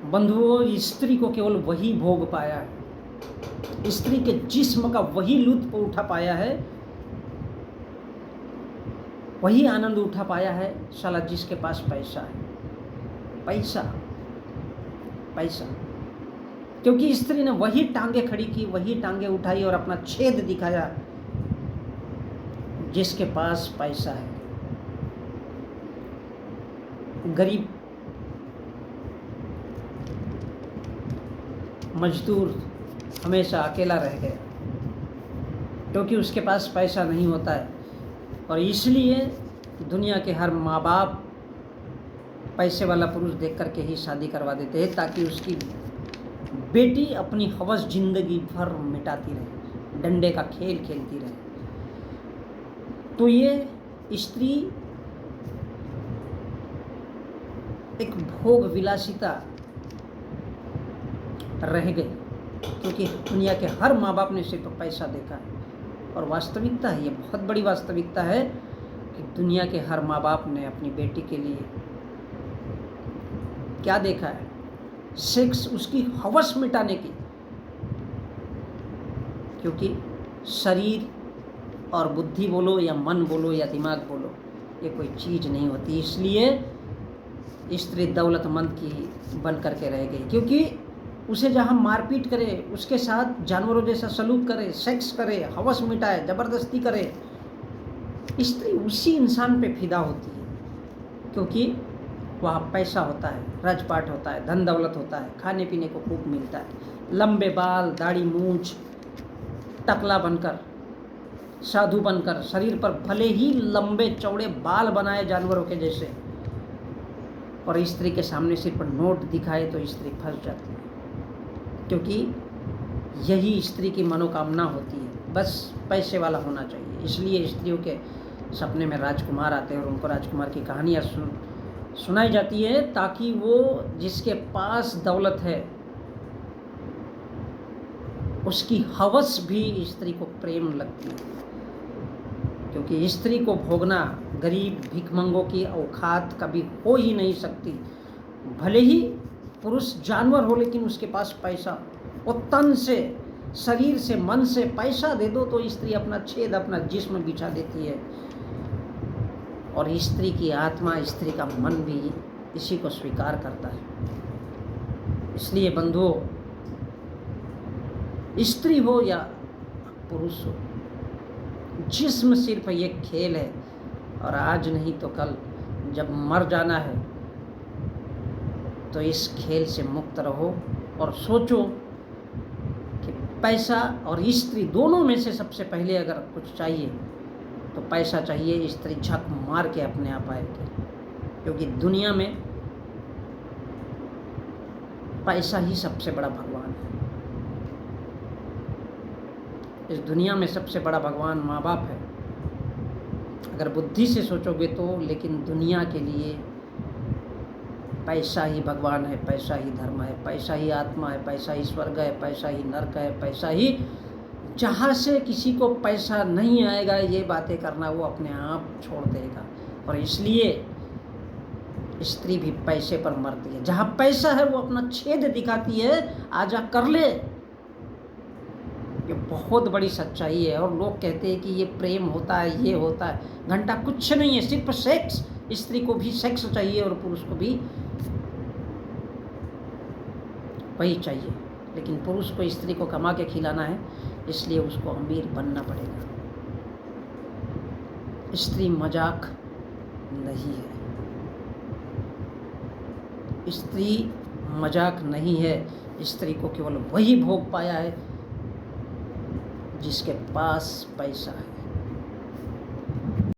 बंधुओं, स्त्री को केवल वही भोग पाया है, स्त्री के जिस्म का वही लुत्फ उठा पाया है, वही आनंद उठा पाया है साला जिसके पास पैसा है। पैसा पैसा, क्योंकि स्त्री ने वही टांगे खड़ी की, वही टांगे उठाई और अपना छेद दिखाया जिसके पास पैसा है। गरीब मजदूर हमेशा अकेला रह गया क्योंकि उसके पास पैसा नहीं होता है, और इसलिए दुनिया के हर माँ बाप पैसे वाला पुरुष देख करके ही शादी करवा देते हैं ताकि उसकी बेटी अपनी हवस जिंदगी भर मिटाती रहे, डंडे का खेल खेलती रहे। तो ये स्त्री एक भोग विलासिता रह गई क्योंकि दुनिया के हर माँ बाप ने सिर्फ पैसा देखा है। और वास्तविकता है, ये बहुत बड़ी वास्तविकता है कि दुनिया के हर माँ बाप ने अपनी बेटी के लिए क्या देखा है? सेक्स, उसकी हवस मिटाने की। क्योंकि शरीर और बुद्धि बोलो या मन बोलो या दिमाग बोलो, ये कोई चीज़ नहीं होती। इसलिए स्त्री दौलतमंद की बन करके रह गई क्योंकि उसे जहाँ मारपीट करे, उसके साथ जानवरों जैसा सलूक करे, सेक्स करे, हवस मिटाए, ज़बरदस्ती करे, स्त्री उसी इंसान पे फिदा होती है क्योंकि वहाँ पैसा होता है, राजपाट होता है, धन दौलत होता है, खाने पीने को खूब मिलता है। लंबे बाल, दाढ़ी मूंछ, टकला बनकर, साधु बनकर, शरीर पर भले ही लंबे चौड़े बाल बनाए जानवरों के जैसे, और स्त्री के सामने सिर्फ नोट दिखाए तो स्त्री फंस जाती है क्योंकि यही स्त्री की मनोकामना होती है, बस पैसे वाला होना चाहिए। इसलिए स्त्रियों के सपने में राजकुमार आते हैं और उनको राजकुमार की कहानियाँ सुनाई जाती है ताकि वो जिसके पास दौलत है उसकी हवस भी स्त्री को प्रेम लगती है। क्योंकि स्त्री को भोगना गरीब भिखमंगों की औकात कभी हो ही नहीं सकती। भले ही पुरुष जानवर हो लेकिन उसके पास पैसा, वो तन से, शरीर से, मन से पैसा दे दो तो स्त्री अपना छेद, अपना जिस्म बिछा देती है। और स्त्री की आत्मा, स्त्री का मन भी इसी को स्वीकार करता है। इसलिए बंधुओं, स्त्री हो या पुरुष हो, जिस्म सिर्फ एक खेल है और आज नहीं तो कल जब मर जाना है तो इस खेल से मुक्त रहो और सोचो कि पैसा और स्त्री दोनों में से सबसे पहले अगर कुछ चाहिए तो पैसा चाहिए। स्त्री झक मार के अपने आप आएगी क्योंकि दुनिया में पैसा ही सबसे बड़ा भगवान है। इस दुनिया में सबसे बड़ा भगवान माँ बाप है अगर बुद्धि से सोचोगे तो, लेकिन दुनिया के लिए पैसा ही भगवान है, पैसा ही धर्म है, पैसा ही आत्मा है, पैसा ही स्वर्ग है, पैसा ही नरक है, पैसा ही, जहाँ से किसी को पैसा नहीं आएगा ये बातें करना वो अपने आप छोड़ देगा। और इसलिए स्त्री भी पैसे पर मरती है। जहाँ पैसा है वो अपना छेद दिखाती है, आजा कर ले। ये बहुत बड़ी सच्चाई है। और लोग कहते हैं कि ये प्रेम होता है, ये होता है, घंटा कुछ नहीं है, सिर्फ सेक्स। स्त्री को भी सेक्स चाहिए और पुरुष को भी वही चाहिए, लेकिन पुरुष को स्त्री को कमा के खिलाना है, इसलिए उसको अमीर बनना पड़ेगा। स्त्री मजाक नहीं है, स्त्री मजाक नहीं है। स्त्री को केवल वही भोग पाया है जिसके पास पैसा है।